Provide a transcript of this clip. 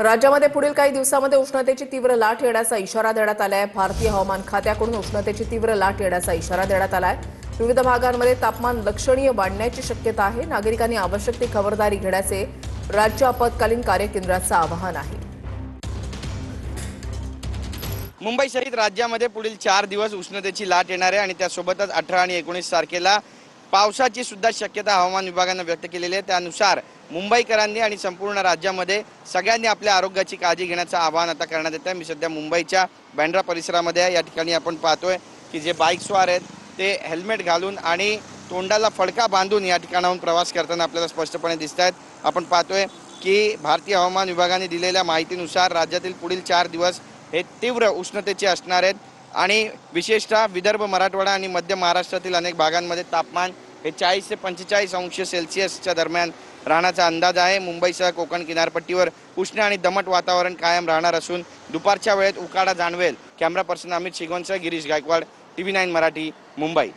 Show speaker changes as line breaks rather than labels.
राज्यामध्ये पुढील काही दिवसांमध्ये उष्णतेची तीव्र लाट येण्याचा इशारा देण्यात आलाय। भारतीय हवामान खात्याकडून उष्णतेची तीव्र लाट येण्याचा इशारा देण्यात आलाय। विविध भागांमध्ये तापमान लक्षणीय वाढण्याची शक्यता आहे। नागरिकांनी आवश्यक ती खबरदारी घेण्याचे राज्य आपत्कालीन कार्यकेंद्राचं आवाहन आहे।
मुंबई सहित राज्यामध्ये पुढील 4 दिवस उष्णतेची लाट येणार आहे आणि त्यासोबतच 18 आणि 19 तारखेला पावसाची सुद्धा शक्यता हवामान विभागाने व्यक्त केलेली आहे। त्यानुसार मुंबईकरांनी आणि संपूर्ण राज्यामध्ये सगळ्यांनी आपल्या आरोग्याची काळजी घेण्याचं आवाहन आता करण्यात येतं आहे। मी सध्या मुंबईच्या बँड्रा परिसरामध्ये आहे। या ठिकाणी आपण पाहतोय की जे बाईकस्वार आहेत ते हेल्मेट घालून आणि तोंडाला फडका बांधून या ठिकाणाहून प्रवास करताना आपल्याला स्पष्टपणे दिसत आहेत। आपण पाहतोय की भारतीय हवामान विभागाने दिलेल्या माहितीनुसार राज्यातील पुढील 4 दिवस हे तीव्र उष्णतेचे असणार आहेत आणि विशेषतः विदर्भ, मराठवाडा आणि मध्य महाराष्ट्रातील अनेक भागांमध्ये तापमान हे 40 ते 45 अंश सेल्सिअसच्या दरम्यान राहण्याचा अंदाज आहे। मुंबईसह कोकण किनारपट्टीवर उष्ण आणि दमट वातावरण कायम राहणार असून दुपारच्या वेळेत उकाडा जाणवेल। कॅमेरा पर्सन अमित शिगवणसह गिरीश गायकवाड, TV9 मराठी, मुंबई।